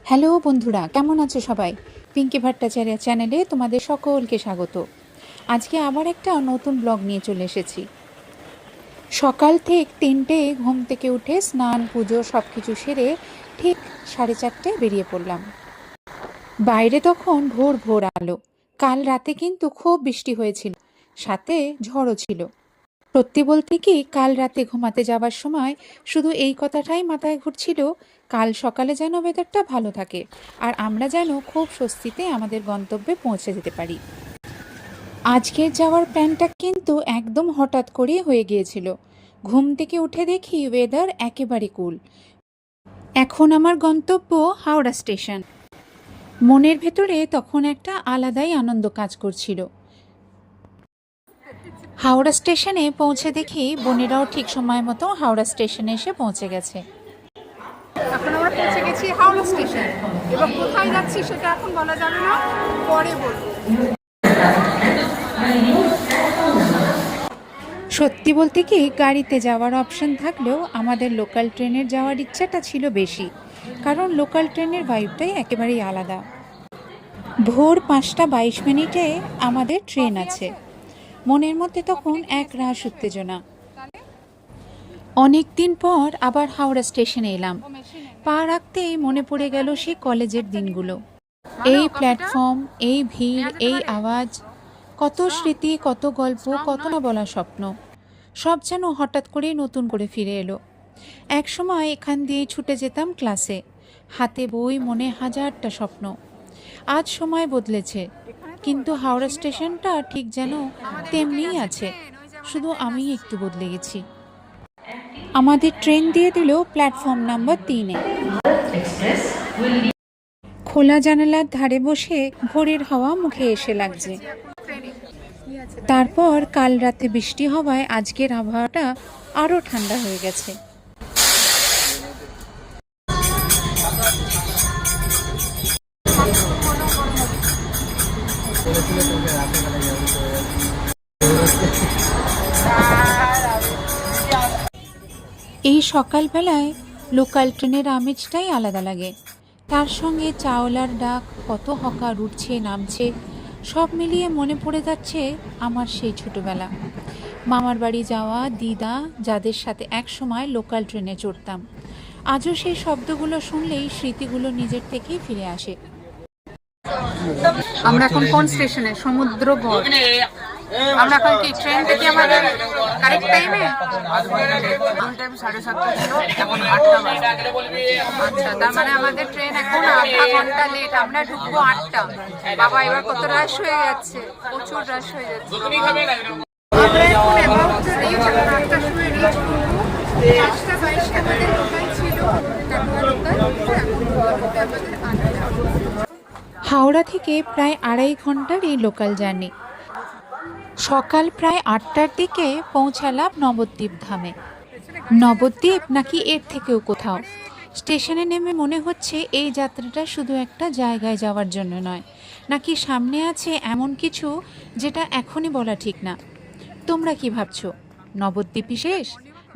Hello বন্ধুরা, কেমন আছো সবাই? পিঙ্কি ভট্টাচার্য চ্যানেলে তোমাদের সকলকে স্বাগত। আজকে আবার একটা নতুন ব্লগ নিয়ে চলে এসেছি। সকাল থেকে 3টে ঘুম থেকে উঠে স্নান পুজো সব কিছু সেরে ঠিক 4:30 বেরিয়ে পড়লাম। বাইরে তখন ভোর ভোর আলো। কাল রাতে কিন্তু খুব বৃষ্টি হয়েছিল, সাথে ঝড়ও ছিল। সত্যি বলতে কি, কাল রাতে ঘুমাতে যাবার সময় শুধু এই কথাটাই মাথায় ঘুরছিল, কাল সকালে যেন ওয়েদারটা ভালো থাকে আর আমরা যেন খুব স্বস্তিতে আমাদের গন্তব্যে পৌঁছে যেতে পারি। আজকের যাওয়ার প্ল্যানটা কিন্তু একদম হঠাৎ করেই হয়ে গিয়েছিল। ঘুম থেকে উঠে দেখি ওয়েদার একেবারে কুল। এখন আমার গন্তব্য হাওড়া স্টেশন। মনের ভেতরে তখন একটা আলাদাই আনন্দ কাজ করছিল। হাওড়া স্টেশনে পৌঁছে দেখি বোনেরাও ঠিক সময় মতো হাওড়া স্টেশনে এসে পৌঁছে গেছে। এখন আমরা পৌঁছে গেছি হাওড়া স্টেশন। এবার কোথায় যাচ্ছি সেটা এখন বলা যাবে না, পরে বলবো। সত্যি বলতে কি, গাড়িতে যাওয়ার অপশন থাকলেও আমাদের লোকাল ট্রেনের যাওয়ার ইচ্ছাটা ছিল বেশি, কারণ লোকাল ট্রেনের ভাইবটাই একেবারেই আলাদা। ভোর 5:22 আমাদের ট্রেন আছে। মনের মধ্যে তখন এক রাশ উত্তেজনা। অনেক দিন পর আবার হাওড়া স্টেশনে এলাম। পা রাখতেই মনে পড়ে গেল সেই কলেজের দিনগুলো। এই প্ল্যাটফর্ম, এই ভিড়, এই আওয়াজ, কত স্মৃতি, কত গল্প, কত না বলা স্বপ্ন, সব যেন হঠাৎ করেই নতুন করে ফিরে এলো। এক সময় এখান দিয়েই ছুটে যেতাম ক্লাসে, হাতে বই, মনে হাজারটা স্বপ্ন। আজ সময় বদলেছে, কিন্তু হাওড়া স্টেশনটা ঠিক যেন তেমনিই আছে, শুধু আমি একটু বদলে গেছি। আমাদের ট্রেন দিয়ে দিল প্ল্যাটফর্ম নাম্বার 3-এ। খোলা জানালার ধারে বসে ভোরের হাওয়া মুখে এসে লাগছে। তারপর কাল রাতে বৃষ্টি হওয়ায় আজকের আবহাওয়াটা আরো ঠান্ডা হয়ে গেছে। এই সকালবেলায় লোকাল ট্রেনের আমেজটাই আলাদা লাগে। তার সঙ্গে চাওলার ডাক, কত হকার উঠছে নামছে, সব মিলিয়ে মনে পড়ে যাচ্ছে আমার সেই ছোটবেলা। মামার বাড়ি যাওয়া দিদা, যাদের সাথে এক সময় লোকাল ট্রেনে চড়তাম। আজও সেই শব্দগুলো শুনলেই স্মৃতিগুলো নিজের থেকেই ফিরে আসে। আমরা এখন কোন স্টেশনে? সমুদ্রগড়। আমরা এখন কি ট্রেন থেকে আমাদের কারেক্ট টাইমে? টাইম 7:30 ছিল, এখন 8টা বাজে। আচ্ছা, তার মানে আমাদের ট্রেন এখন আধা ঘন্টা লেট। আমরা ঢুকবো 8টা। বাবা, এবার কত রাশ হয়ে যাচ্ছে, প্রচুর রাশ হয়ে যাচ্ছে। আমরা এখন অ্যাবাউট টু রিচ, আমরা 8টার সময় রিচ করবো। 5:22 আমাদের লোকাল ছিল, কাটোয়া লোকাল, এখন আমাদের 8টা। হাওড়া থেকে প্রায় 2.5 ঘন্টার এই লোকাল জার্নি। সকাল প্রায় 8টার দিকে পৌঁছালাম নবদ্বীপ ধামে। নবদ্বীপ নাকি এর থেকেও কোথাও। স্টেশনে নেমে মনে হচ্ছে এই যাত্রাটা শুধু একটা জায়গায় যাওয়ার জন্য নয়, নাকি সামনে আছে এমন কিছু যেটা এখনই বলা ঠিক না। তোমরা কি ভাবছো, নবদ্বীপই শেষ,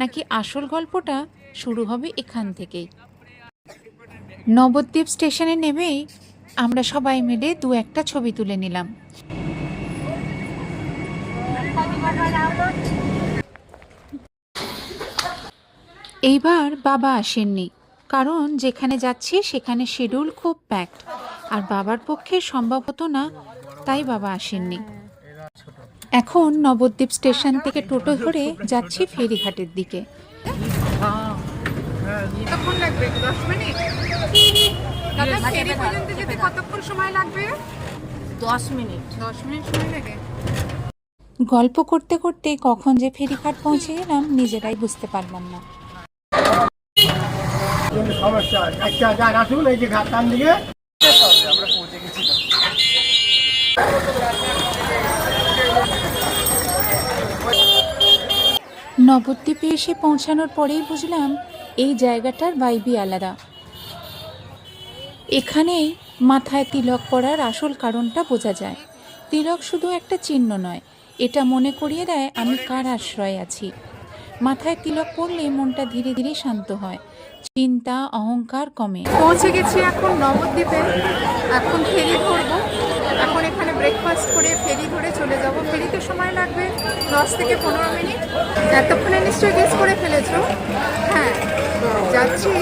নাকি আসল গল্পটা শুরু হবে এখান থেকেই? নবদ্বীপ স্টেশনে নেমেই আমরা সবাই মিলে 2-1টা ছবি তুলে নিলাম। এইবার বাবা আসেননি, কারণ যেখানে যাচ্ছি সেখানে শিডিউল খুব প্যাকড, আর বাবার পক্ষে সম্ভব হতো না, তাই বাবা আসেননি। এখন নবদ্বীপ স্টেশন থেকে টোটো ধরে যাচ্ছি ফেরিঘাটের দিকে। কতক্ষণ লাগবে? 10 মিনিট। দাদা, ফেরি পর্যন্ত যেতে কতক্ষণ সময় লাগবে? 10 মিনিট। 10 মিনিট সময় লাগে। গল্প করতে করতে কখন যে ফেরিঘাট পৌঁছে গেলাম নিজেরাই বুঝতে পারলাম না। সমস্যা একটা যান আসুন, এই যে ঘাটান দিকে আমরা পৌঁছে গেছি। নবদ্বীপে এসে পৌঁছানোর পরেই বুঝলাম এই জায়গাটার ভাইবই আলাদা। এখানেই মাথায় তিলক পরার আসল কারণটা বোঝা যায়। তিলক শুধু একটা চিহ্ন নয়, এটা মনে করিয়ে দেয় আমি কার আশ্রয়ে আছি। মাথায় তিলক পরলে মনটা ধীরে ধীরে শান্ত হয়, চিন্তা অহংকার কমে। পৌঁছে গেছি এখন নবদ্বীপে। এখন ফেরি ধরবো। এখন এখানে ব্রেকফাস্ট করে ফেরি ধরে চলে যাব। ফেরিতে সময় লাগবে 10 থেকে 15 মিনিট। এতক্ষণে নিশ্চয়ই গেস করে ফেলেছো। হ্যাঁ, যাচ্ছি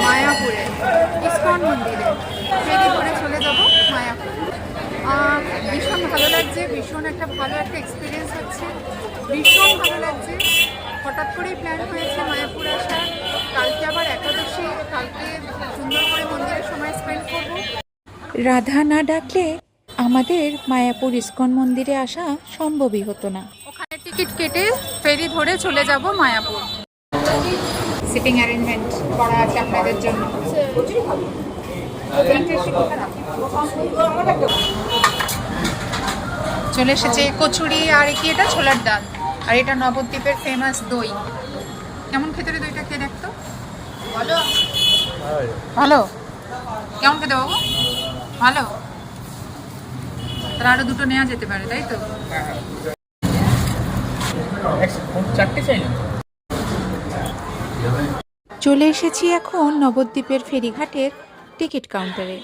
মায়াপুরে ইসকন মন্দিরে। ফেরি ধরে চলে যাব মায়াপুর। ভীষণ ভালো লাগছে, ভীষণ ভালো একটা এক্সপিরিয়েন্স হচ্ছে, ভীষণ ভালো লাগছে। হঠাৎ করেই প্ল্যান হয়েছে মায়াপুর আসার। কালকে আবার একাদশী, কালকে সুন্দর করে মন্দিরে সময় স্পেন্ড করব। রাধা না ডাকলে আমাদের মায়াপুর ইসকন মন্দিরে আসা সম্ভবই হতো না। ওখানে টিকিট কেটে ফেরি ধরে চলে যাব মায়াপুর। সিটিং অ্যারেঞ্জমেন্ট করা আছে আপনাদের জন্য। চলে এসেছে কচুরি আর কি এটা ছোলার ডাল, আর এটা নবদ্বীপের ফেমাস দই। কেমন খেতে রে দইটা? খেয়ে দেখতো। ভালো? কেমন খেতে বাবু? ভালো? তাহলে আরো দুটো নেওয়া যেতে পারে, তাই তো? চলে এসেছি এখন নবদ্বীপের ফেরিঘাটের টিকিট কাউন্টারে।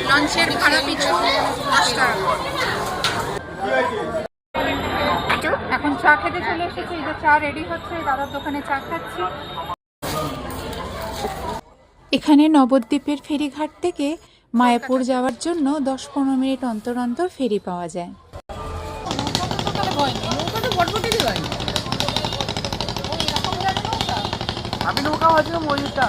লঞ্চের ভাড়া পিছু 10 টাকা। এখন চা খেতে চলে এসেছি। এই যে চা রেডি হচ্ছে, দাদার দোকানে চা খাচ্ছি। এখানে নবদ্বীপের ফেরিঘাট থেকে মায়াপুর যাওয়ার জন্য 10-15 মিনিট অন্তর অন্তর ফেরি পাওয়া যায়। আমি নৌকা আছে ময়ূরটা।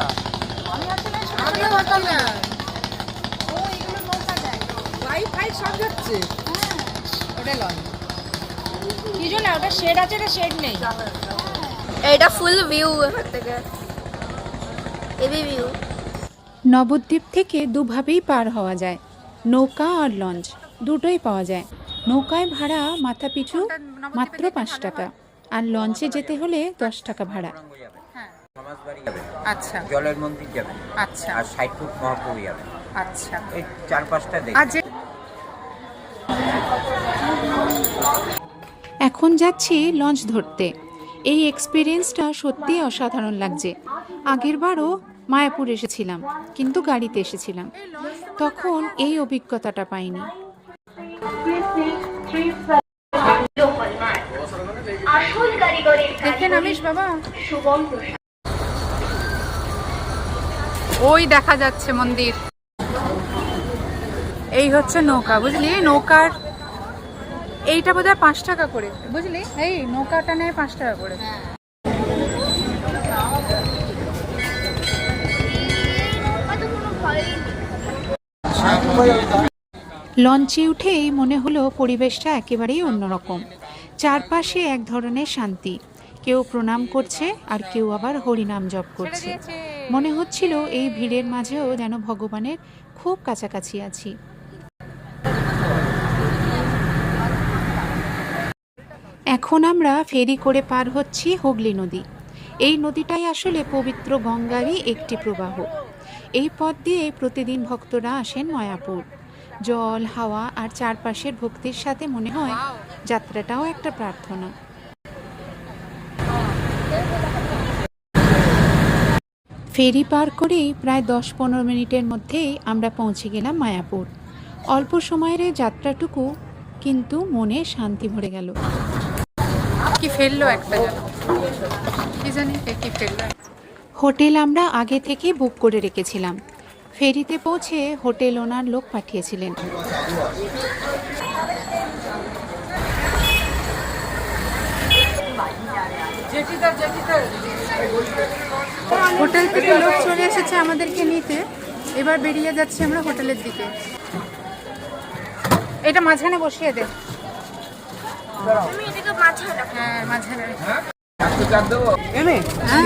এটা ফুল ভিউ এখান থেকে, হেভি ভিউ। নবদ্বীপ থেকে দুভাবেই পার হওয়া যায়, নৌকা আর লঞ্চ, দুটোই পাওয়া যায়। নৌকায় ভাড়া মাথা পিছু মাত্র 5 টাকা, আর লঞ্চে যেতে হলে 10 টাকা ভাড়া। আচ্ছা, জলের মন্দির যাবেন। আচ্ছা, আর 60 ফুট মহাপ্রভু যাবেন। আচ্ছা। এই 4-5টা দেখবেন। এখন যাচ্ছি লঞ্চ ধরতে। এই এক্সপিরিয়েন্সটা সত্যি অসাধারণ লাগছে। আগেরবারও মায়াপুর এসেছিলাম, কিন্তু গাড়িতে এসেছিলাম, তখন এই অভিজ্ঞতাটা পাইনি। দেখে নামিস বাবা। ওই দেখা যাচ্ছে মন্দির। এই হচ্ছে নৌকা, বুঝলি? নৌকার এইটা বোধহয় 5 টাকা করে, বুঝলি? এই নৌকাটা নেয় 5 টাকা করে। লঞ্চে উঠেই মনে হলো পরিবেশটা একেবারেই অন্যরকম। চারপাশে এক ধরনের শান্তি, কেউ প্রণাম করছে আর কেউ আবার হরিনাম জপ করছে। মনে হচ্ছিল এই ভিড়ের মাঝেও যেন ভগবানের খুব কাছাকাছি আছি। এখন আমরা ফেরি করে পার হচ্ছি হুগলি নদী। এই নদীটাই আসলে পবিত্র গঙ্গারই একটি প্রবাহ। এই পথ দিয়ে প্রতিদিন ভক্তরা আসেন মায়াপুর। জল, হাওয়া আর চারপাশের ভক্তির সাথে মনে হয় যাত্রাটাও একটা প্রার্থনা। ফেরি পার করেই প্রায় 10-15 মিনিটের মধ্যেই আমরা পৌঁছে গেলাম মায়াপুর। অল্প সময়ের যাত্রাটুকু কিন্তু মনে শান্তি ভরে গেল। কি ফেললো একটা, কি জানি কি ফেললো। হোটেল আমরা আগে থেকে বুক করে রেখেছিলাম। ফেরিতে পৌঁছে হোটেল ওনার লোক পাঠিয়েছিলেন। হোটেল থেকে লোক চলে এসেছে আমাদেরকে নিতে। এবার বেরিয়ে যাচ্ছি আমরা হোটেলের দিকে। এটা মাঝখানে বসিয়ে দে। হ্যাঁ, মাঝখানে।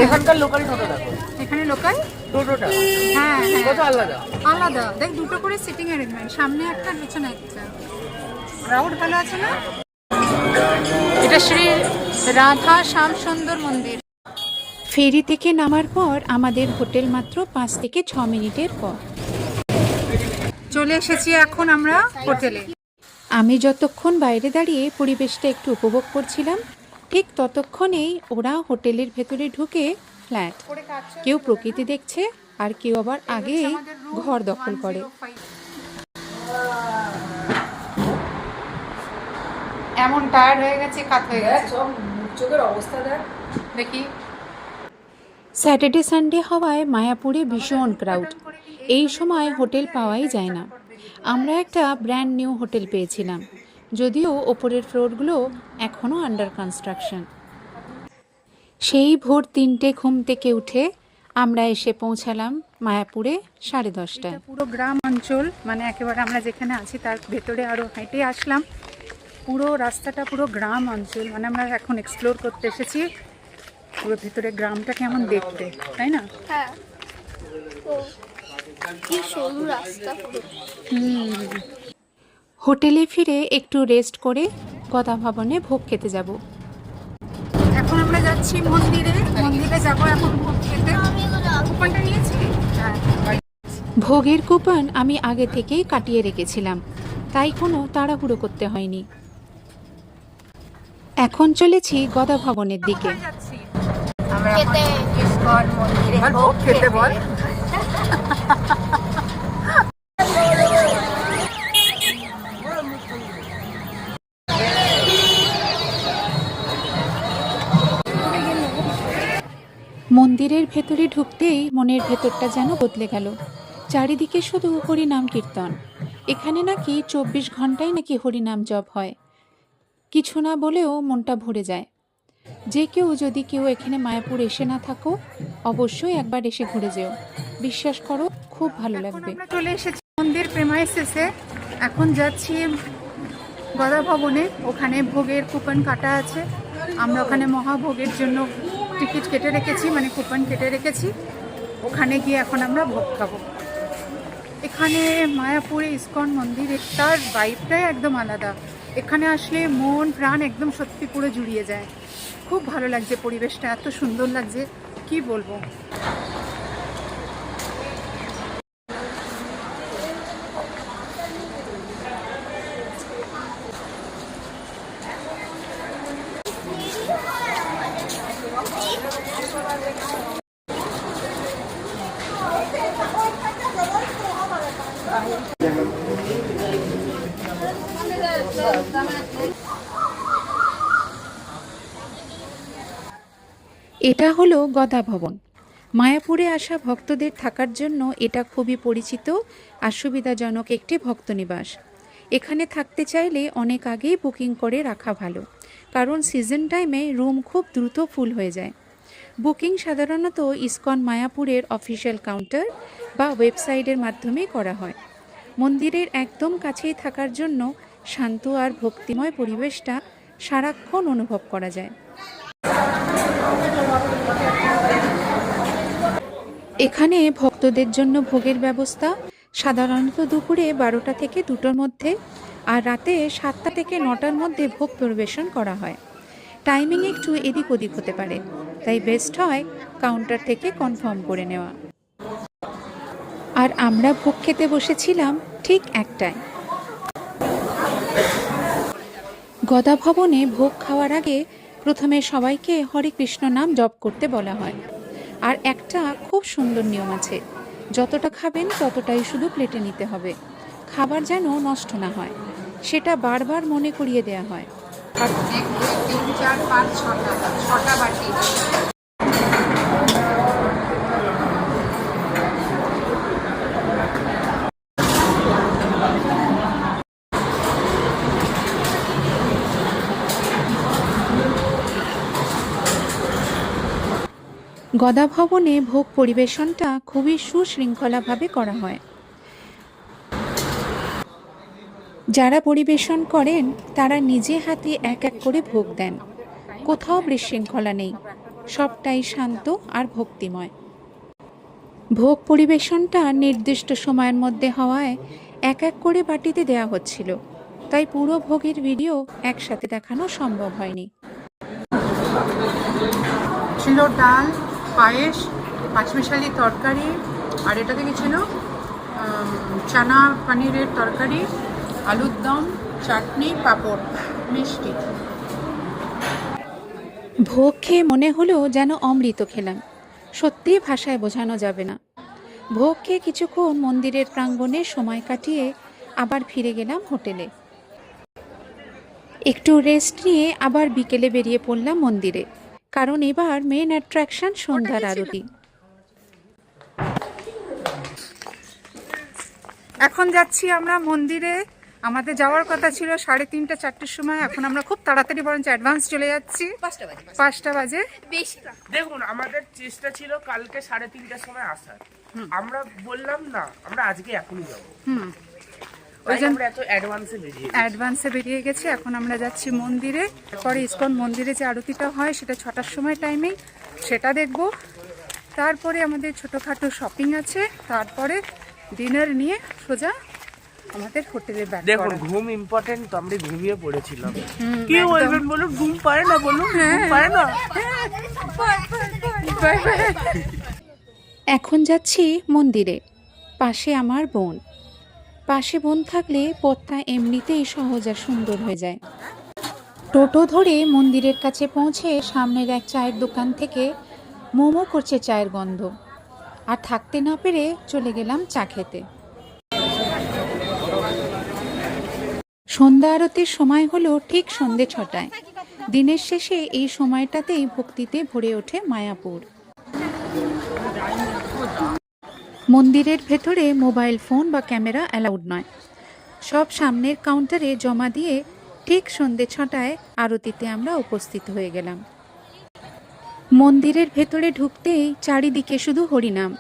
এখানকার লোকাল টোটো দেখো। এখানে লোকাল টোটোটা হ্যাঁ কত আলাদা আলাদা। দেখ, দুটো করে সিটিং অ্যারেঞ্জমেন্ট, সামনে একটা পিছনে একটা। ক্রাউড ভালো আছে না? এটা শ্রী রাধা শ্যাম সুন্দর মন্দির। ফেরি থেকে নামার পর আমাদের হোটেল মাত্র 5 থেকে 6 মিনিটের পর। চলে এসেছি এখন আমরা হোটেলে। আমি যতক্ষণ বাইরে দাঁড়িয়ে পরিবেশটা একটু উপভোগ করছিলাম, ঠিক ততক্ষণেই ওরা হোটেলের ভেতরে ঢুকে ফ্ল্যাট, কেউ প্রকৃতি দেখছে আর কেউ আবার আগেই ঘর দখল করে। এমন টায়ার্ড হয়ে গেছে, কাত হয়ে গেছে, চোখের অবস্থা দেখ দেখি। স্যাটারডে সানডে হওয়ায় মায়াপুরে ভীষণ ক্রাউড। এই সময় হোটেল পাওয়াই যায় না। আমরা একটা ব্র্যান্ড নিউ হোটেল পেয়েছিলাম, যদিও ওপরের ফ্লোরগুলো এখনও আন্ডার কনস্ট্রাকশন। সেই ভোর 3টে ঘুম থেকে উঠে আমরা এসে পৌঁছালাম মায়াপুরে 10:30টায়। পুরো গ্রাম অঞ্চল, মানে একেবারে আমরা যেখানে আছি তার ভেতরে আরও হেঁটে আসলাম। পুরো রাস্তাটা পুরো গ্রাম অঞ্চল, মানে আমরা এখন এক্সপ্লোর করতে এসেছি পুরো ভেতরে গ্রামটা কেমন দেখতে, তাই না? হ্যাঁ, তো কি সরু রাস্তা পুরো। হোটেলে ফিরে একটু রেস্ট করে গদা ভবনে ভোগ খেতে যাব। এখন আমরা যাচ্ছি মন্দিরে যাব এখন ভোগ খেতে। কুপনটা নিয়েছি? হ্যাঁ, ভোগের কুপন আমি আগে থেকেই কাটিয়ে রেখেছিলাম, তাই কোনো তাড়াহুড়ো করতে হয়নি। এখন চলেছি গদা ভবনের দিকে। যাচ্ছি আমরা খেতে ইসকন মন্দিরে ভোগ খেতে বল। মন্দিরের ভেতরে ঢুকতেই মনের ভেতরটা যেন বদলে গেল। চারিদিকে শুধু হরিনাম কীর্তন। এখানে নাকি 24 ঘন্টায় নাকি হরিনাম জপ হয়। কিছু না বলেও মনটা ভরে যায়। যে কেউ যদি এখানে মায়াপুর এসে না থাকো, অবশ্যই একবার এসে ঘুরে যেও। বিশ্বাস করো, খুব ভালো লাগবে। আমরা চলে এসেছি মন্দির প্রেমাইসেসে। এখন যাচ্ছি গদা ভবনে, ওখানে ভোগের কুপন কাটা আছে। আমরা ওখানে মহাভোগের জন্য টিকিট কেটে রেখেছি, মানে কুপন কেটে রেখেছি। ওখানে গিয়ে এখন আমরা ভোগ খাবো। এখানে মায়াপুরে ইসকন মন্দির, তার ভাইবটাই একদম আলাদা। এখানে আসলে মন প্রাণ একদম সত্যি পুরো জুড়িয়ে যায়। খুব ভালো লাগছে, পরিবেশটা এত সুন্দর লাগছে, কি বলবো। এটা হলো গদা ভবন। মায়াপুরে আসা ভক্তদের থাকার জন্য এটা খুবই পরিচিত আর সুবিধাজনক একটি ভক্তনিবাস। এখানে থাকতে চাইলে অনেক আগেই বুকিং করে রাখা ভালো, কারণ সিজন টাইমে রুম খুব দ্রুত ফুল হয়ে যায়। বুকিং সাধারণত ইসকন মায়াপুরের অফিসিয়াল কাউন্টার বা ওয়েবসাইটের মাধ্যমে করা হয়। মন্দিরের একদম কাছেই থাকার জন্য শান্ত আর ভক্তিময় পরিবেশটা সারাক্ষণ অনুভব করা যায়। এখানে ভক্তদের জন্য ভোগের ব্যবস্থা সাধারণত দুপুরে 12টা থেকে 2টোর মধ্যে আর রাতে 7টা থেকে 9টার মধ্যে ভোগ পরিবেশন করা হয়। টাইমিং একটু এদিক ওদিক হতে পারে, তাই বেস্ট হয় কাউন্টার থেকে কনফার্ম করে নেওয়া। আর আমরা ভোগ খেতে বসেছিলাম ঠিক 1টায়। গদা ভবনে ভোগ খাওয়ার আগে প্রথমে সবাইকে হরে কৃষ্ণ নাম জপ করতে বলা হয়। আর একটা খুব সুন্দর নিয়ম আছে, যতটা খাবেন ততটাই শুধু প্লেটে নিতে হবে, খাবার যেন নষ্ট না হয় সেটা বারবার মনে করিয়ে দেয়া হয়। আর 1 2 3 4 5 6টা বাটি। গদা ভবনে ভোগ পরিবেশনটা খুবই সুশৃঙ্খলাভাবে করা হয়। যারা পরিবেশন করেন তারা নিজে হাতে এক এক করে ভোগ দেন। কোথাও বিশৃঙ্খলা নেই, সবটাই শান্ত আর ভক্তিময়। ভোগ পরিবেশনটা নির্দিষ্ট সময়ের মধ্যে হওয়ায় এক এক করে বাটিতে দেয়া হচ্ছিল, তাই পুরো ভোগের ভিডিও একসাথে দেখানো সম্ভব হয়নি। ছিল ডাল, পায়েস, পাঁচমিশালি তরকারি, আর এটাতে কি ছিল চানা পনিরের তরকারি, আলুর দম, চাটনি, পাঁপড়, মিষ্টি। ভোগ খেয়ে মনে হলো যেন অমৃত খেলাম, সত্যি ভাষায় বোঝানো যাবে না। ভোগ খেয়ে কিছুক্ষণ মন্দিরের প্রাঙ্গণে সময় কাটিয়ে আবার ফিরে গেলাম হোটেলে। একটু রেস্ট নিয়ে আবার বিকেলে বেরিয়ে পড়লাম মন্দিরে, কারণ এবার মেন অ্যাট্রাকশন সন্ধ্যার আরতি। এখন যাচ্ছি আমরা মন্দিরে। আমাদের যাওয়ার কথা ছিল 3:30 4টের সময়, এখন আমরা খুব তাড়াতাড়ি বরঞ্চ অ্যাডভান্স চলে যাচ্ছি। 5টা বাজে। দেখুন, আমাদের চেষ্টা ছিল কালকে 3:30টার সময় আসার। আমরা বললাম না, আমরা আজকে এখনই যাবো। ওই জন্য আমরা এত অ্যাডভান্সে বেরিয়ে গেছি। এখন আমরা যাচ্ছি মন্দিরে। পরে ইসকন মন্দিরে যে আরতিটা হয় সেটা 6টার সময় টাইমেই, সেটা দেখব। তারপরে আমাদের ছোটোখাটো শপিং আছে, তারপরে ডিনার নিয়ে সোজা আমাদের হোটেলে ব্যাক করা। দেখুন, ঘুম ইম্পর্টেন্ট, তো আমরা ঘুমিয়ে পড়েছিলাম। কি বলবেন বলুন? ঘুম পায় না বলুন, ঘুম পায় না। এখন যাচ্ছি মন্দিরে, পাশে আমার বোন। পাশে বোন থাকলে পথটা এমনিতেই সহজ আর সুন্দর হয়ে যায়। টোটো ধরে মন্দিরের কাছে পৌঁছে সামনের এক চায়ের দোকান থেকে মোমো করছে চায়ের গন্ধ, আর থাকতে না পেরে চলে গেলাম চা খেতে। সন্ধ্যা আরতির সময় হলো ঠিক সন্ধে 6টায়। দিনের শেষে এই সময়টাতেই ভক্তিতে ভরে ওঠে মায়াপুর। মন্দিরের ভেতরে মোবাইল ফোন বা ক্যামেরা অ্যালাউড নয়, সব সামনের কাউন্টারে জমা দিয়ে ঠিক সন্ধে 6টায় আরতিতে আমরা উপস্থিত হয়ে গেলাম। মন্দিরের ভেতরে ঢুকতেই চারিদিকে শুধু হরিনাম।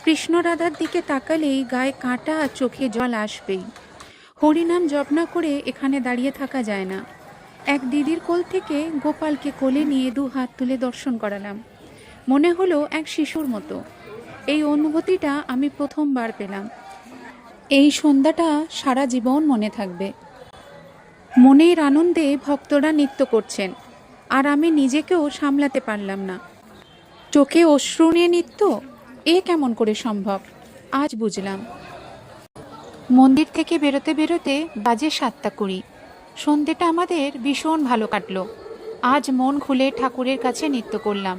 কৃষ্ণ রাধার দিকে তাকালেই গায়ে কাঁটা আর চোখে জল আসবেই। হরিনাম জপ না করে এখানে দাঁড়িয়ে থাকা যায় না। এক দিদির কোল থেকে গোপালকে কোলে নিয়ে 2 হাত তুলে দর্শন করালাম। মনে হলো এক শিশুর মতো। এই অনুভূতিটা আমি প্রথমবার পেলাম। এই সন্ধ্যাটা সারা জীবন মনে থাকবে। মনের আনন্দে ভক্তরা নৃত্য করছেন, আর আমি নিজেকেও সামলাতে পারলাম না। চোখে অশ্রু নিয়ে নৃত্য, এ কেমন করে সম্ভব? আজ বুঝলাম। মন্দির থেকে বেরোতে বেরোতে বাজে 7:20। সন্ধ্যেটা আমাদের ভীষণ ভালো কাটলো। আজ মন খুলে ঠাকুরের কাছে নৃত্য করলাম।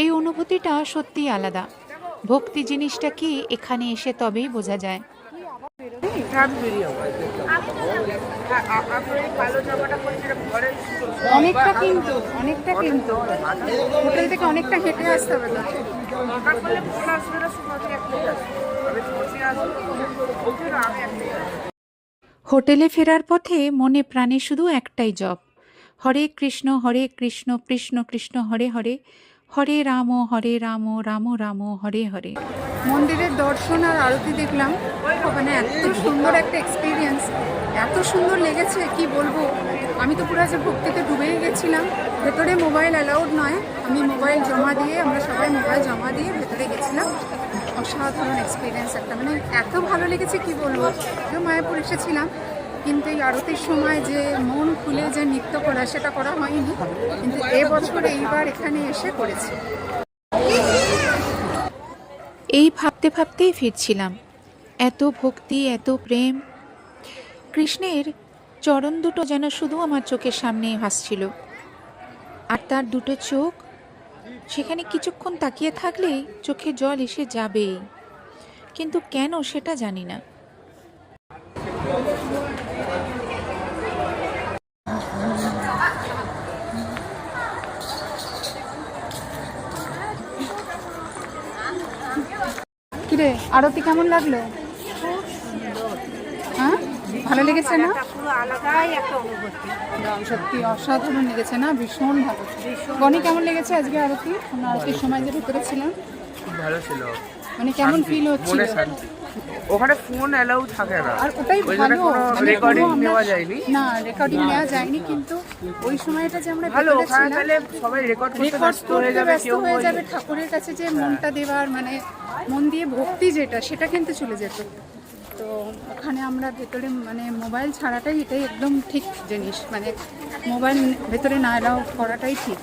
এই অনুভূতিটা সত্যিই আলাদা। ভক্তি জিনিসটা কি এখানে এসে তবেই বোঝা যায়। অনেকটা কিন্তু হোটেল থেকে অনেকটা হেঁটে আসতে হবে। হোটেলে ফেরার পথে মনে প্রাণে শুধু একটাই জপ, হরে কৃষ্ণ কৃষ্ণ কৃষ্ণ হরে হরে, হরে রাম রাম রাম হরে হরে। মন্দিরের দর্শন আর আরতি দেখলাম, মানে এত সুন্দর একটা এক্সপিরিয়েন্স, এত সুন্দর লেগেছে কি বলবো। আমি তো পুরো যে ভক্তিতে ডুবেই গেছিলাম। ভেতরে মোবাইল অ্যালাউড নয়, আমরা সবাই মোবাইল জমা দিয়ে ভেতরে গেছিলাম। অসাধারণ এক্সপিরিয়েন্স একটা, মানে এত ভালো লেগেছে কি বলবো। মায়াপুর এসেছিলাম, কিন্তু এই আরতির সময় যে মন খুলে যে নৃত্য করা সেটা করা হয়নি, কিন্তু এবছর এইবার এখানে এসে করেছি। এই ভাবতে ভাবতেই ফিরছিলাম। এত ভক্তি, এত প্রেম। কৃষ্ণের চরণ দুটো যেন শুধু আমার চোখের সামনেই ভাসছিল, আর তার দুটো চোখ, সেখানে কিছুক্ষণ তাকিয়ে থাকলেই চোখে জল এসে যাবেই, কিন্তু কেন সেটা জানি না। কিরে, আরতি কেমন লাগলো? হ্যাঁ, ভালো লেগেছে না? সত্যি অসাধারণ লেগেছে না? ভীষণ ভালো। গনি, কেমন লেগেছে আজকে আরতি? আমরা আরতির সময় যে ভিতরে ছিলাম, খুব ভালো ছিল। মানে কেমন ফিল হচ্ছিল? ওখানে ফোন অ্যালাউ থাকে না, আর ওটাই ভালো। রেকর্ডিং নেওয়া যায়নি। না, রেকর্ডিং নেওয়া যায়নি, কিন্তু ওই সময়টা যে আমরা ভালো, ভিতরে ওখানে ছিলাম, তাহলে সবাই রেকর্ড করতে ব্যস্ত হয়ে যাবে, ব্যস্ত কেউ হয়ে যাবে। ঠাকুরের কাছে যে মনটা দেওয়ার, মানে মন দিয়ে ভক্তি যেটা, সেটা কিন্তু চলে যেত। তো ওখানে আমরা ভেতরে মানে মোবাইল ছাড়াটাই, এটাই একদম ঠিক জিনিস, মানে মোবাইল ভেতরে না এলাও করাটাই ঠিক।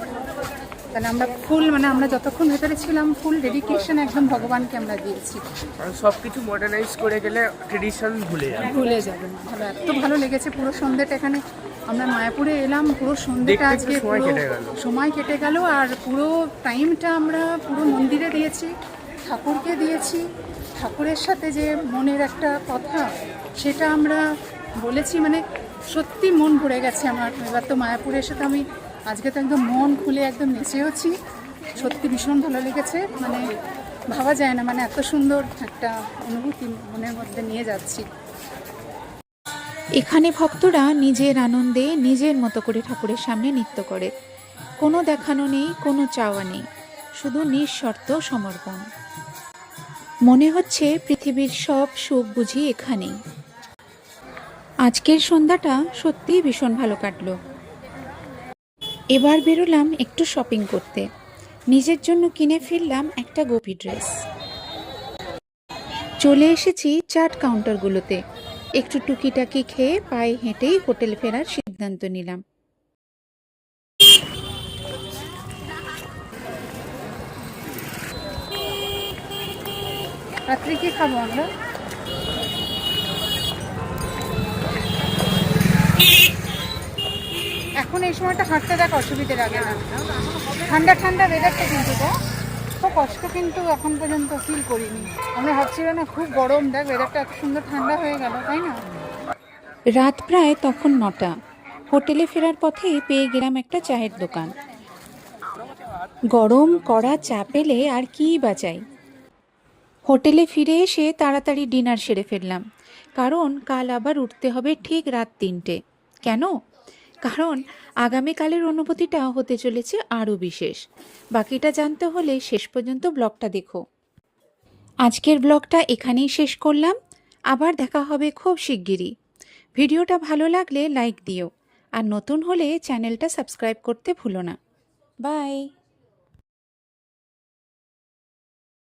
তাহলে আমরা ফুল মানে আমরা যতক্ষণ ভেতরে ছিলাম ফুল ডেডিকেশন একদম ভগবানকে আমরা দিয়েছি। কারণ সব কিছু মডার্নাইজ করে গেলে ট্রেডিশন ভুলে যাবে। ভুলে যাবেন। ভালো, এত ভালো লেগেছে পুরো সন্ধ্যেটা। এখানে আমরা মায়াপুরে এলাম, পুরো সন্ধ্যেটা দেখতে আজকে একটু সময় পুরো কেটে গেল। সময় কেটে গেল। আর পুরো টাইমটা আমরা পুরো মন্দিরে দিয়েছি, ঠাকুরকে দিয়েছি। ঠাকুরের সাথে যে মনের একটা কথা সেটা আমরা বলেছি, মানে সত্যি মন ভরে গেছে আমার। এবার তো মায়াপুরে এসে তো আমি আজকে তো একদম মন খুলে একদম নেচেওছি। সত্যি ভীষণ ভালো লেগেছে, মানে ভাবা যায় না, মানে এত সুন্দর একটা অনুভূতি মনের মধ্যে নিয়ে যাচ্ছি। এখানে ভক্তরা নিজের আনন্দে নিজের মতো করে ঠাকুরের সামনে নৃত্য করে। কোনো দেখানো নেই, কোনো চাওয়া নেই, শুধু নিঃশর্ত সমর্পণ। মনে হচ্ছে পৃথিবীর সব সুখ বুঝি এখানেই। আজকের সন্ধ্যাটা সত্যিই ভীষণ ভালো কাটলো। এবার বেরোলাম একটু শপিং করতে। নিজের জন্য কিনে ফিরলাম একটা গোপী ড্রেস। চলে এসেছি চাট কাউন্টারগুলোতে। একটু টুকিটাকি খেয়ে পায়ে হেঁটেই হোটেল ফেরার সিদ্ধান্ত নিলাম। রাত্রে কি খাবো আমরা? এখন এই সময়টা হাঁটতে দেখ অসুবিধে লাগে না, ঠান্ডা ঠান্ডা ওয়েদারটা কিন্তু খুব কষ্ট কিন্তু এখন পর্যন্ত ফিল করিনি। আমরা ভাবছিলাম না খুব গরম, দেখ ওয়েদারটা এত সুন্দর ঠান্ডা হয়ে গেল, তাই না? রাত প্রায় তখন 9টা। হোটেলে ফেরার পথেই পেয়ে গেলাম একটা চায়ের দোকান। গরম কড়া চা পেলে আর কি বা চাই। হোটেলে ফিরে এসে তাড়াতাড়ি ডিনার সেরে ফেললাম, কারণ কাল আবার উঠতে হবে ঠিক রাত 3টে। কেন? কারণ আগামীকালের অনুভূতিটা হতে চলেছে আরও বিশেষ। বাকিটা জানতে হলে শেষ পর্যন্ত ব্লগটা দেখো। আজকের ব্লগটা এখানেই শেষ করলাম। আবার দেখা হবে খুব শিগগিরই। ভিডিওটা ভালো লাগলে লাইক দিও, আর নতুন হলে চ্যানেলটা সাবস্ক্রাইব করতে ভুলো না। বাই।